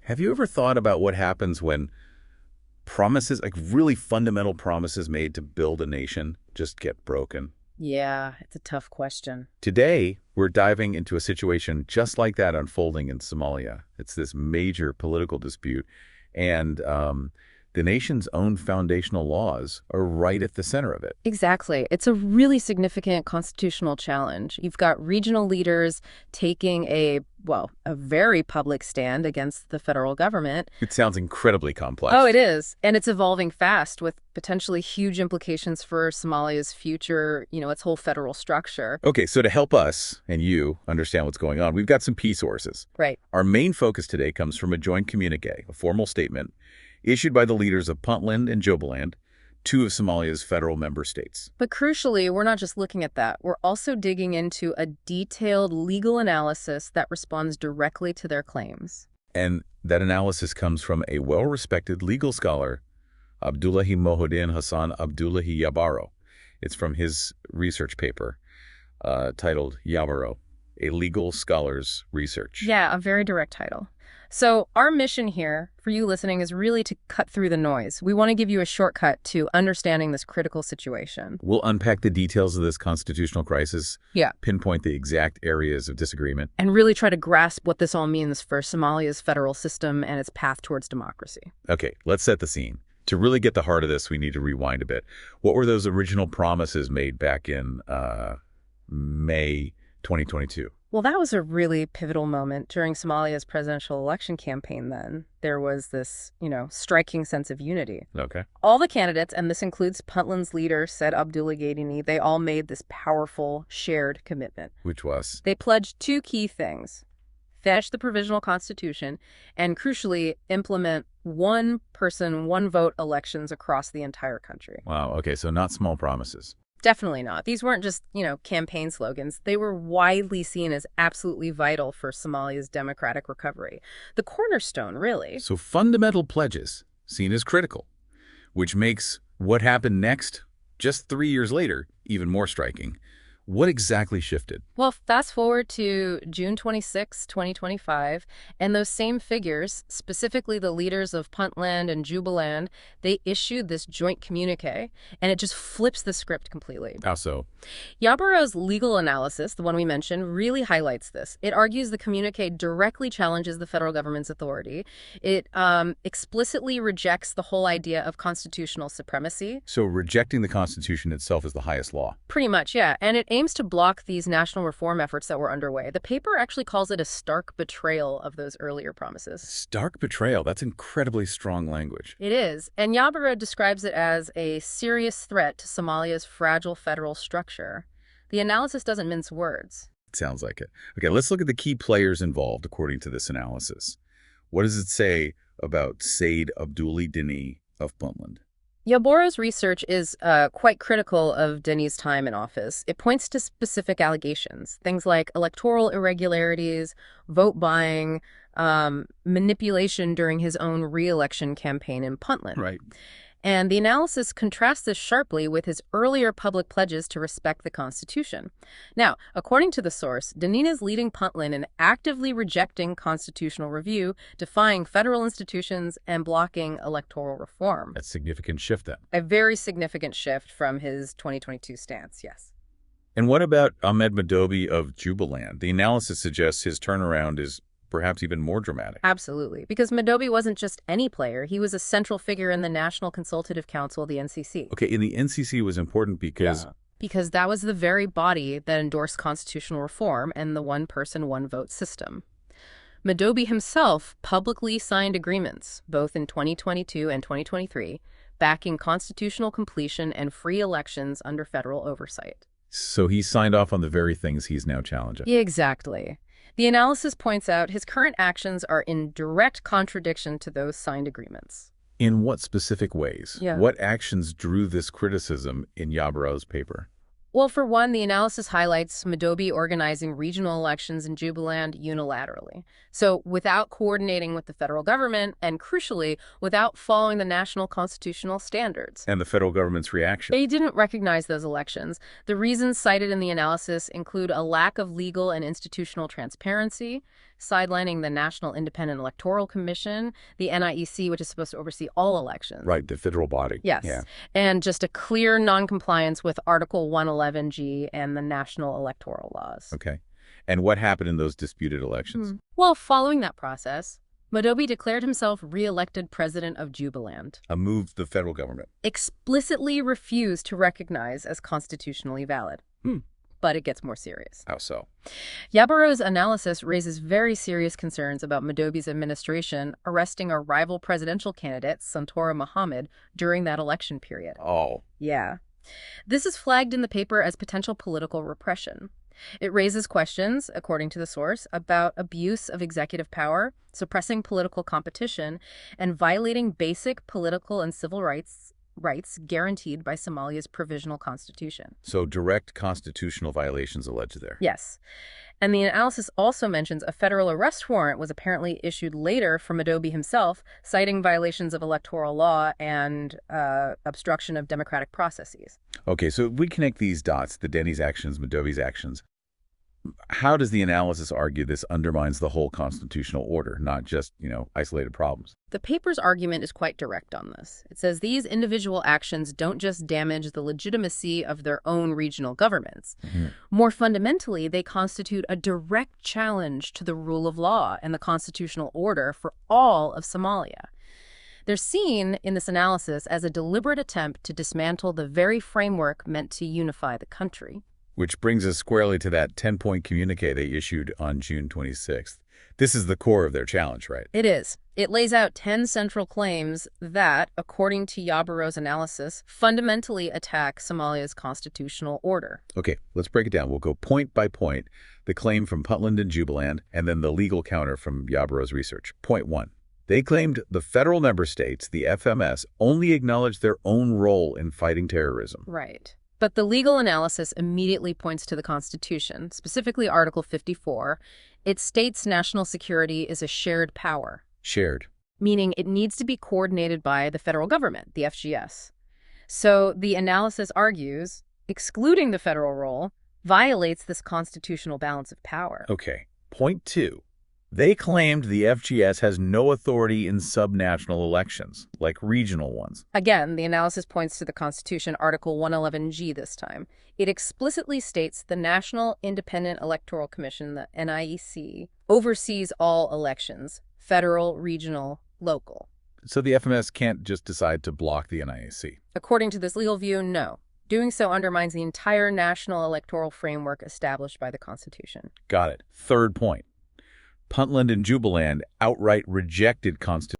Have you ever thought about what happens when promises, like really fundamental promises made to build a nation, just get broken? Yeah, it's a tough question. Today, we're diving into a situation just like that unfolding in Somalia. It's this major political dispute, and the nation's own foundational laws are right at the center of it. Exactly. It's a really significant constitutional challenge. You've got regional leaders taking a very public stand against the federal government. It sounds incredibly complex. Oh, it is. And it's evolving fast with potentially huge implications for Somalia's future, its whole federal structure. Okay, so to help us and you understand what's going on, we've got some key sources. Right. Our main focus today comes from a joint communiqué, a formal statement issued by the leaders of Puntland and Jubaland, two of Somalia's federal member states. But crucially, we're not just looking at that. We're also digging into a detailed legal analysis that responds directly to their claims. And that analysis comes from a well-respected legal scholar, Abdullahi Mohudin Hassan Abdullahi Yabaro. It's from his research paper titled Yabaro, A Legal Scholar's Research. Yeah, a very direct title. So our mission here, for you listening, is really to cut through the noise. We want to give you a shortcut to understanding this critical situation. We'll unpack the details of this constitutional crisis, Yeah, pinpoint the exact areas of disagreement. and really try to grasp what this all means for Somalia's federal system and its path towards democracy. Okay, let's set the scene. To really get the heart of this, we need to rewind a bit. What were those original promises made back in May 2022? Well, that was a really pivotal moment during Somalia's presidential election campaign then. There was this, striking sense of unity. Okay. All the candidates, and this includes Puntland's leader, Said Abdullah Gadini, they all made this powerful, shared commitment. Which was? They pledged two key things: finish the provisional constitution, and crucially, implement one-person, one-vote elections across the entire country. Wow, okay, so not small promises. Definitely not. These weren't just, campaign slogans. They were widely seen as absolutely vital for Somalia's democratic recovery. The cornerstone, really. So fundamental pledges seen as critical, which makes what happened next, just 3 years later, even more striking. What exactly shifted? Well, fast forward to June 26, 2025, and those same figures, specifically the leaders of Puntland and Jubaland, they issued this joint communique, and it just flips the script completely. How so? Yabaro's legal analysis, the one we mentioned, really highlights this. It argues the communique directly challenges the federal government's authority. It explicitly rejects the whole idea of constitutional supremacy. So rejecting the Constitution itself is the highest law. Pretty much, yeah. And it aims to block these national reform efforts that were underway. The paper actually calls it a stark betrayal of those earlier promises. Stark betrayal. That's incredibly strong language. It is. And Yabaro describes it as a serious threat to Somalia's fragile federal structure. The analysis doesn't mince words. It sounds like it. Okay, let's look at the key players involved according to this analysis. What does it say about Said Abdullah Dini of Puntland? Yabaro's research is quite critical of Deni's time in office. It points to specific allegations, things like electoral irregularities, vote buying, manipulation during his own re-election campaign in Puntland. Right. And the analysis contrasts this sharply with his earlier public pledges to respect the Constitution. Now, according to the source, Deni is leading Puntland in actively rejecting constitutional review, defying federal institutions, and blocking electoral reform. That's a significant shift then. A very significant shift from his 2022 stance, yes. And what about Ahmed Madobi of Jubaland? The analysis suggests his turnaround is perhaps even more dramatic. Absolutely. Because Madobi wasn't just any player. He was a central figure in the National Consultative Council, the NCC. Okay, and the NCC was important because... Yeah. Because that was the very body that endorsed constitutional reform and the one-person, one-vote system. Madobi himself publicly signed agreements, both in 2022 and 2023, backing constitutional completion and free elections under federal oversight. So he signed off on the very things he's now challenging. Yeah, exactly. The analysis points out his current actions are in direct contradiction to those signed agreements. In what specific ways? Yeah. What actions drew this criticism in Yabaro's paper? Well, for one, the analysis highlights Madobi organizing regional elections in Jubaland unilaterally. So without coordinating with the federal government and, crucially, without following the national constitutional standards. And the federal government's reaction? They didn't recognize those elections. The reasons cited in the analysis include a lack of legal and institutional transparency, sidelining the National Independent Electoral Commission, the NIEC, which is supposed to oversee all elections. Right, the federal body. Yes. Yeah. And just a clear noncompliance with Article 111G and the national electoral laws. Okay. And what happened in those disputed elections? Well, following that process, Modobe declared himself re-elected president of Jubaland. A move the federal government Explicitly refused to recognize as constitutionally valid. But it gets more serious. How so? Yabaro's analysis raises very serious concerns about Modobe's administration arresting a rival presidential candidate, Santora Mohammed, during that election period. Oh. Yeah. This is flagged in the paper as potential political repression. It raises questions, according to the source, about abuse of executive power, suppressing political competition, and violating basic political and civil rights guaranteed by Somalia's provisional constitution. So direct constitutional violations alleged there. Yes. And the analysis also mentions a federal arrest warrant was apparently issued later for Modobe himself, citing violations of electoral law and obstruction of democratic processes. Okay, so if we connect these dots, the Denny's actions, Modobe's actions, how does the analysis argue this undermines the whole constitutional order, not just, isolated problems? The paper's argument is quite direct on this. It says these individual actions don't just damage the legitimacy of their own regional governments. More fundamentally, they constitute a direct challenge to the rule of law and the constitutional order for all of Somalia. They're seen in this analysis as a deliberate attempt to dismantle the very framework meant to unify the country. Which brings us squarely to that 10-point communiqué they issued on June 26th. This is the core of their challenge, right? It is. It lays out 10 central claims that, according to Yabaro's analysis, fundamentally attack Somalia's constitutional order. Okay, let's break it down. We'll go point by point, the claim from Puntland and Jubaland, and then the legal counter from Yabaro's research. Point 1. They claimed the federal member states, the FMS, only acknowledged their own role in fighting terrorism. Right. But the legal analysis immediately points to the Constitution, specifically Article 54. It states national security is a shared power. Shared. Meaning it needs to be coordinated by the federal government, the FGS. So the analysis argues, excluding the federal role, violates this constitutional balance of power. Okay. Point 2. They claimed the FGS has no authority in subnational elections, like regional ones. Again, the analysis points to the Constitution, Article 111G this time. It explicitly states the National Independent Electoral Commission, the NIEC, oversees all elections, federal, regional, local. So the FMS can't just decide to block the NIEC. According to this legal view, no. Doing so undermines the entire national electoral framework established by the Constitution. Got it. Third point. Puntland and Jubaland outright rejected constitutional